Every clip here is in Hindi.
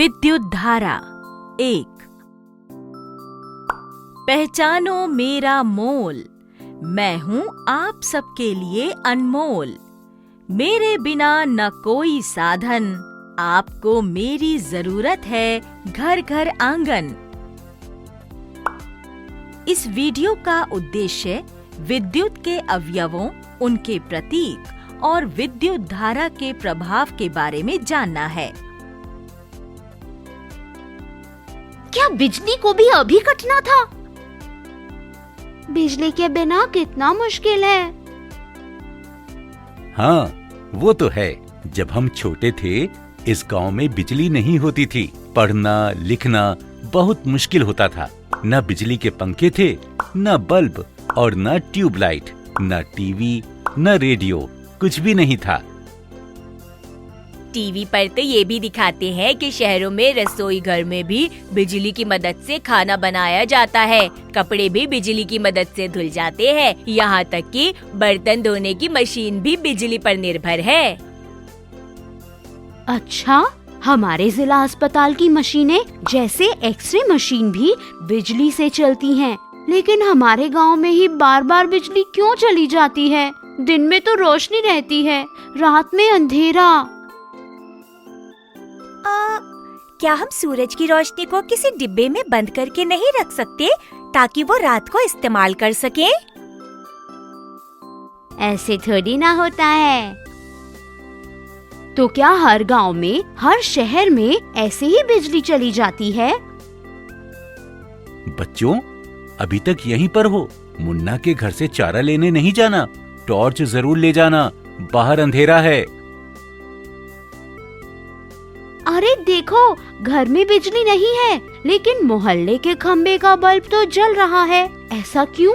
विद्युत धारा 1। पहचानो मेरा मोल, मैं हूँ आप सबके लिए अनमोल। मेरे बिना न कोई साधन, आपको मेरी जरूरत है घर घर आंगन। इस वीडियो का उद्देश्य विद्युत के अवयवों, उनके प्रतीक और विद्युत धारा के प्रभाव के बारे में जानना है। क्या बिजली को भी अभी कटना था? बिजली के बिना कितना मुश्किल है। हाँ, वो तो है। जब हम छोटे थे, इस गांव में बिजली नहीं होती थी। पढ़ना लिखना बहुत मुश्किल होता था। न बिजली के पंखे थे, न बल्ब और न ट्यूबलाइट, न टीवी, न रेडियो, कुछ भी नहीं था। टीवी पर तो ये भी दिखाते हैं कि शहरों में रसोई घर में भी बिजली की मदद से खाना बनाया जाता है। कपड़े भी बिजली की मदद से धुल जाते हैं। यहाँ तक कि बर्तन धोने की मशीन भी बिजली पर निर्भर है। अच्छा, हमारे जिला अस्पताल की मशीनें जैसे एक्सरे मशीन भी बिजली से चलती हैं। लेकिन हमारे गांव में ही बार बार बिजली क्यों चली जाती है? दिन में तो रोशनी रहती है, रात में अंधेरा। क्या हम सूरज की रोशनी को किसी डिब्बे में बंद करके नहीं रख सकते ताकि वो रात को इस्तेमाल कर सके? ऐसे थोड़ी ना होता है। तो क्या हर गांव में, हर शहर में ऐसे ही बिजली चली जाती है? बच्चों, अभी तक यहीं पर हो। मुन्ना के घर से चारा लेने नहीं जाना। टॉर्च जरूर ले जाना, बाहर अंधेरा है। अरे देखो, घर में बिजली नहीं है, लेकिन मोहल्ले के खम्बे का बल्ब तो जल रहा है। ऐसा क्यों?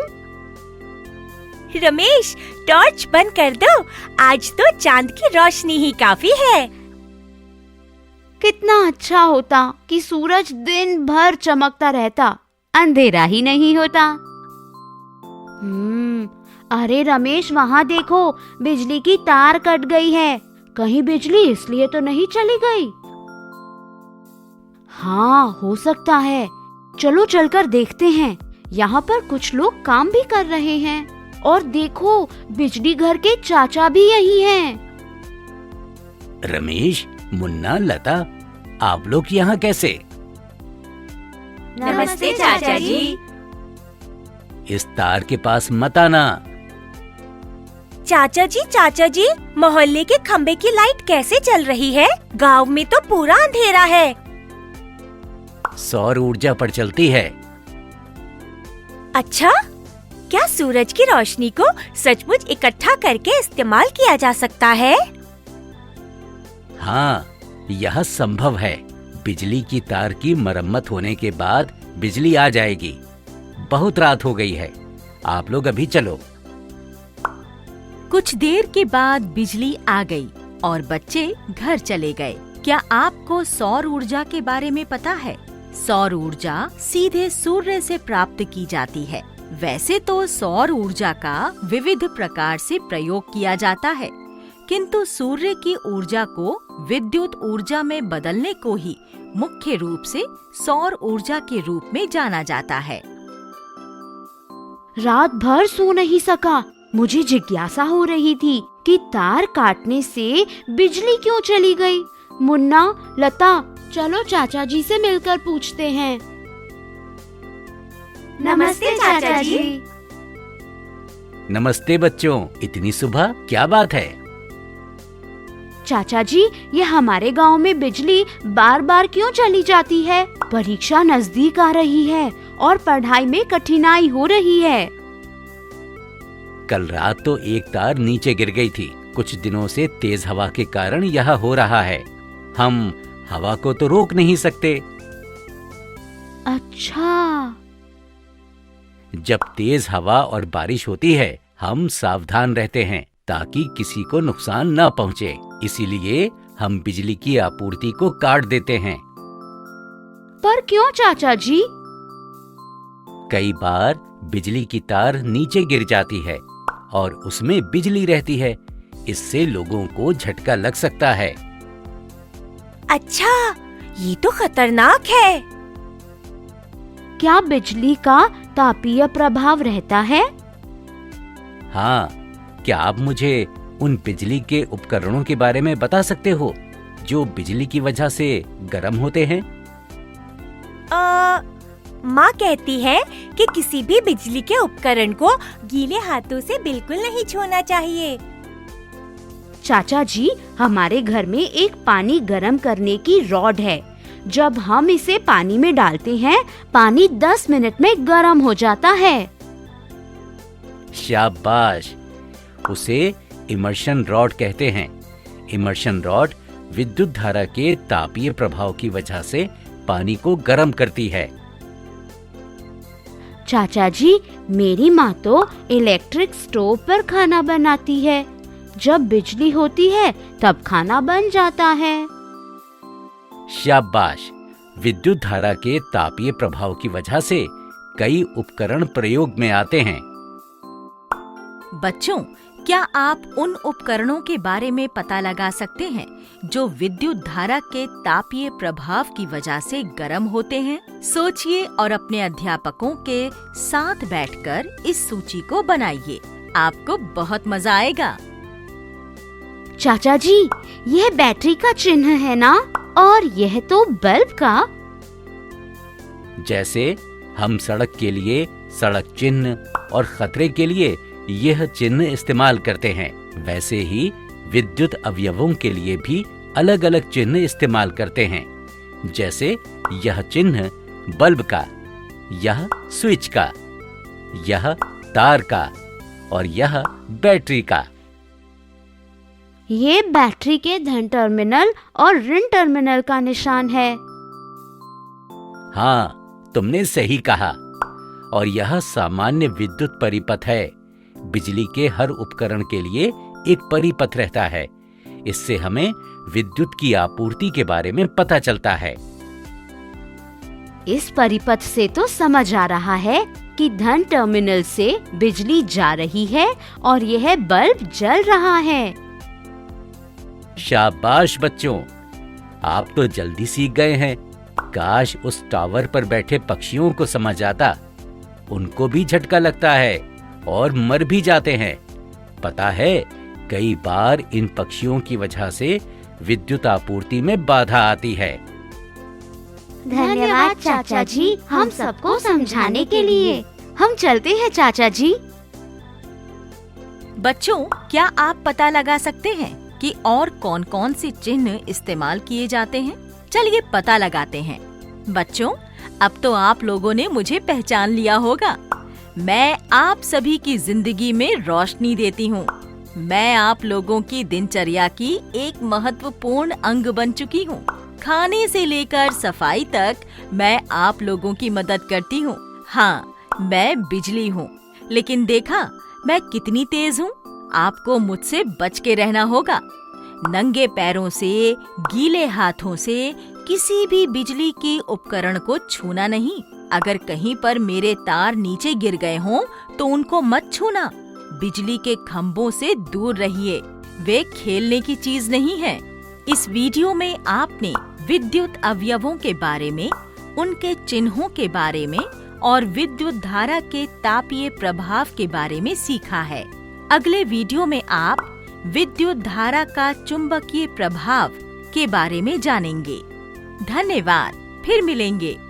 रमेश, टॉर्च बंद कर दो। आज तो चांद की रोशनी ही काफी है। कितना अच्छा होता कि सूरज दिन भर चमकता रहता, अंधेरा ही नहीं होता। अरे रमेश, वहाँ देखो, बिजली की तार कट गई है। कहीं बिजली इसलिए तो नहीं चली गई? हाँ, हो सकता है। चलो चलकर देखते हैं। यहाँ पर कुछ लोग काम भी कर रहे हैं। और देखो, बिजली घर के चाचा भी यही हैं। रमेश, मुन्ना, लता, आप लोग यहाँ कैसे? नमस्ते चाचा जी। इस तार के पास मत आना। चाचा जी, मोहल्ले के खम्बे की लाइट कैसे चल रही है? गांव में तो पूरा अंधेरा है। सौर ऊर्जा पर चलती है। अच्छा, क्या सूरज की रोशनी को सचमुच इकट्ठा करके इस्तेमाल किया जा सकता है? हाँ, यह संभव है। बिजली की तार की मरम्मत होने के बाद बिजली आ जाएगी। बहुत रात हो गई है, आप लोग अभी चलो। कुछ देर के बाद बिजली आ गई और बच्चे घर चले गए। क्या आपको सौर ऊर्जा के बारे में पता है? सौर ऊर्जा सीधे सूर्य से प्राप्त की जाती है। वैसे तो सौर ऊर्जा का विविध प्रकार से प्रयोग किया जाता है, किंतु सूर्य की ऊर्जा को विद्युत ऊर्जा में बदलने को ही मुख्य रूप से सौर ऊर्जा के रूप में जाना जाता है। रात भर सो नहीं सका। मुझे जिज्ञासा हो रही थी कि तार काटने से बिजली क्यों चली गई। मुन्ना, लता, चलो चाचा जी से मिलकर पूछते हैं। नमस्ते चाचा जी। नमस्ते बच्चों, इतनी सुबह क्या बात है? चाचा जी, ये हमारे गांव में बिजली बार बार क्यों चली जाती है? परीक्षा नजदीक आ रही है और पढ़ाई में कठिनाई हो रही है। कल रात तो एक तार नीचे गिर गई थी। कुछ दिनों से तेज हवा के कारण यह हो रहा है। हम हवा को तो रोक नहीं सकते। अच्छा। जब तेज हवा और बारिश होती है, हम सावधान रहते हैं ताकि किसी को नुकसान न पहुंचे। इसीलिए हम बिजली की आपूर्ति को काट देते हैं। पर क्यों चाचा जी? कई बार बिजली की तार नीचे गिर जाती है और उसमें बिजली रहती है। इससे लोगों को झटका लग सकता है। अच्छा, ये तो खतरनाक है। क्या बिजली का तापीय प्रभाव रहता है? हाँ, क्या आप मुझे उन बिजली के उपकरणों के बारे में बता सकते हो जो बिजली की वजह से गर्म होते हैं? माँ कहती है कि किसी भी बिजली के उपकरण को गीले हाथों से बिल्कुल नहीं छूना चाहिए। चाचा जी, हमारे घर में एक पानी गर्म करने की रॉड है। जब हम इसे पानी में डालते हैं, पानी 10 मिनट में गर्म हो जाता है। शाबाश, उसे इमर्शन रॉड कहते हैं। इमर्शन रॉड विद्युत धारा के तापीय प्रभाव की वजह से पानी को गर्म करती है। चाचा जी, मेरी माँ तो इलेक्ट्रिक स्टोव पर खाना बनाती है। जब बिजली होती है तब खाना बन जाता है। शाबाश, विद्युत धारा के तापीय प्रभाव की वजह से कई उपकरण प्रयोग में आते हैं। बच्चों, क्या आप उन उपकरणों के बारे में पता लगा सकते हैं जो विद्युत धारा के तापीय प्रभाव की वजह से गर्म होते हैं? सोचिए और अपने अध्यापकों के साथ बैठकर इस सूची को बनाइए। आपको बहुत मजा आएगा। चाचा जी, यह बैटरी का चिन्ह है ना? और यह तो बल्ब का। जैसे हम सड़क के लिए सड़क चिन्ह और खतरे के लिए यह चिन्ह इस्तेमाल करते हैं, वैसे ही विद्युत अवयवों के लिए भी अलग अलग चिन्ह इस्तेमाल करते हैं। जैसे यह चिन्ह बल्ब का, यह स्विच का, यह तार का और यह बैटरी का। ये बैटरी के धन टर्मिनल और ऋण टर्मिनल का निशान है। हाँ, तुमने सही कहा। और यह सामान्य विद्युत परिपथ है। बिजली के हर उपकरण के लिए एक परिपथ रहता है। इससे हमें विद्युत की आपूर्ति के बारे में पता चलता है। इस परिपथ से तो समझ आ रहा है कि धन टर्मिनल से बिजली जा रही है और यह बल्ब जल रहा है। शाबाश बच्चों, आप तो जल्दी सीख गए हैं। काश उस टावर पर बैठे पक्षियों को समझ आता। उनको भी झटका लगता है और मर भी जाते हैं। पता है, कई बार इन पक्षियों की वजह से विद्युत आपूर्ति में बाधा आती है। धन्यवाद चाचा जी, हम सबको समझाने के लिए। हम चलते हैं चाचा जी। बच्चों, क्या आप पता लगा सकते हैं कि और कौन-कौन से चिन्ह इस्तेमाल किए जाते हैं? चलिए पता लगाते हैं। बच्चों, अब तो आप लोगों ने मुझे पहचान लिया होगा। मैं आप सभी की जिंदगी में रोशनी देती हूँ। मैं आप लोगों की दिनचर्या की एक महत्वपूर्ण अंग बन चुकी हूँ। खाने से लेकर सफाई तक मैं आप लोगों की मदद करती हूँ। हाँ, मैं बिजली हूँ, लेकिन देखा मैं कितनी तेज हूँ। आपको मुझसे बच के रहना होगा। नंगे पैरों से, गीले हाथों से किसी भी बिजली के उपकरण को छूना नहीं। अगर कहीं पर मेरे तार नीचे गिर गए हों तो उनको मत छूना। बिजली के खंभों से दूर रहिए, वे खेलने की चीज नहीं है। इस वीडियो में आपने विद्युत अवयवों के बारे में, उनके चिन्हों के बारे में और विद्युत धारा के तापीय प्रभाव के बारे में सीखा है। अगले वीडियो में आप विद्युत धारा का चुंबकीय प्रभाव के बारे में जानेंगे। धन्यवाद, फिर मिलेंगे।